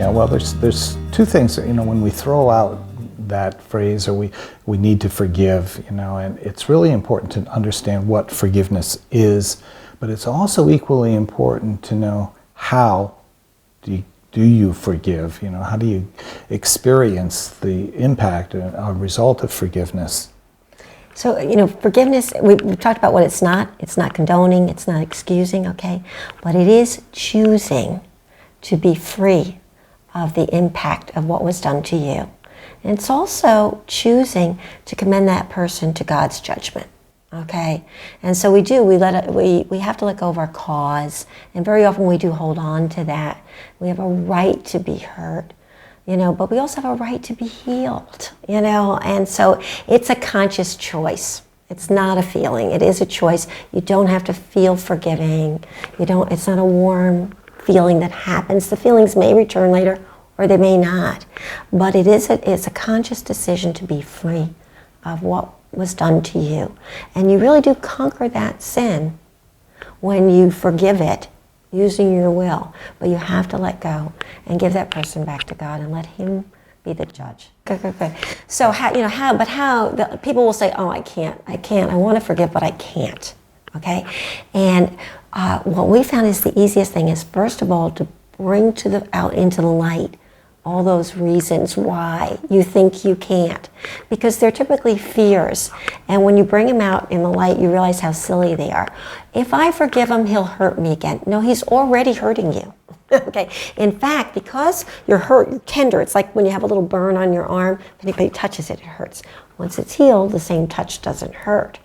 Yeah, well, there's two things, when we throw out that phrase, or we need to forgive, and it's really important to understand what forgiveness is, but it's also equally important to know how do you forgive, how do you experience the impact, a result of forgiveness. So, forgiveness, we've talked about what it's not. It's not condoning, it's not excusing, okay? But it is choosing to be free of the impact of what was done to you. And it's also choosing to commend that person to God's judgment, okay? And so we have to let go of our cause, and very often we do hold on to that. We have a right to be hurt, but we also have a right to be healed, and so it's a conscious choice. It's not a feeling, it is a choice. You don't have to feel forgiving. It's not a warm feeling that happens. The feelings may return later, or they may not, but it's a conscious decision to be free of what was done to you. And you really do conquer that sin when you forgive it using your will, but you have to let go and give that person back to God and let Him be the judge. Good. So people will say, oh, I can't, I want to forgive, but I can't, okay? And what we found is the easiest thing is, first of all, to bring out into the light all those reasons why you think you can't, because they're typically fears, and when you bring them out in the light, you realize how silly they are. If I forgive him, he'll hurt me again. No, he's already hurting you. Okay. In fact, because you're hurt, you're tender. It's like when you have a little burn on your arm. If anybody touches it, it hurts. Once it's healed, the same touch doesn't hurt.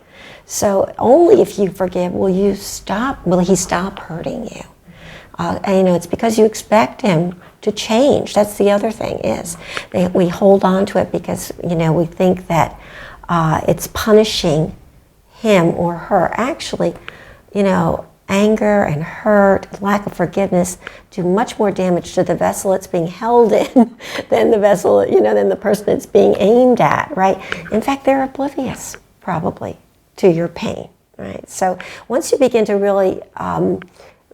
So only if you forgive will he stop hurting you. And it's because you expect him to change. That's the other thing is we hold on to it because we think that it's punishing him or her. Actually, anger and hurt, lack of forgiveness do much more damage to the vessel it's being held in than the person it's being aimed at, right? In fact, they're oblivious, probably, to your pain, right? So once you begin to really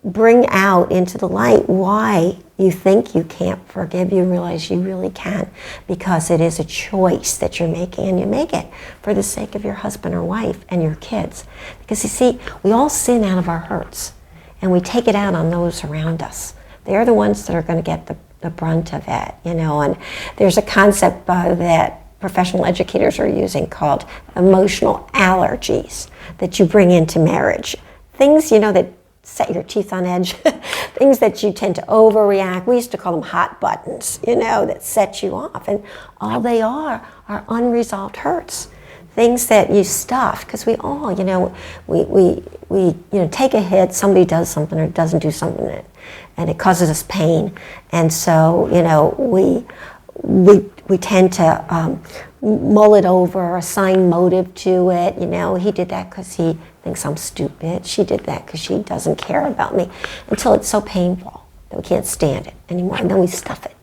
bring out into the light why you think you can't forgive, you realize you really can, because it is a choice that you're making, and you make it for the sake of your husband or wife and your kids. Because you see, we all sin out of our hurts, and we take it out on those around us. They're the ones that are going to get the brunt of it, and there's a concept that professional educators are using called emotional allergies that you bring into marriage. Things, that set your teeth on edge, things that you tend to overreact. We used to call them hot buttons, that set you off. And all they are unresolved hurts, things that you stuff, because we all, we take a hit, somebody does something or doesn't do something, and it causes us pain. And so, we tend to mull it over, assign motive to it. He did that because he thinks I'm stupid. She did that because she doesn't care about me, until it's so painful that we can't stand it anymore. And then we stuff it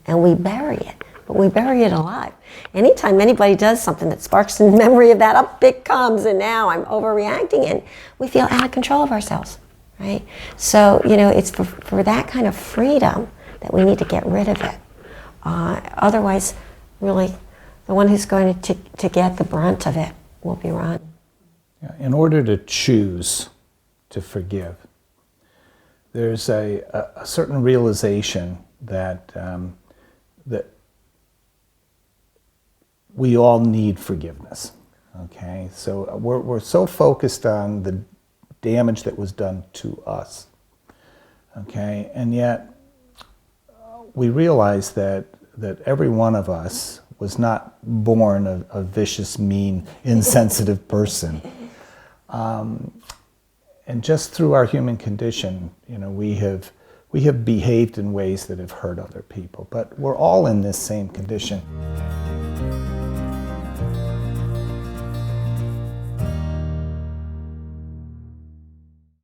and we bury it, but we bury it alive. Anytime anybody does something that sparks the memory of that, up it comes, and now I'm overreacting, and we feel out of control of ourselves, right? So, it's for that kind of freedom that we need to get rid of it. Otherwise, really, the one who's going to get the brunt of it will be Ron. In order to choose to forgive, there's a certain realization that that we all need forgiveness. Okay, so we're so focused on the damage that was done to us. Okay, and yet we realize that every one of us was not born a vicious, mean, insensitive person. And just through our human condition, we have behaved in ways that have hurt other people. But we're all in this same condition.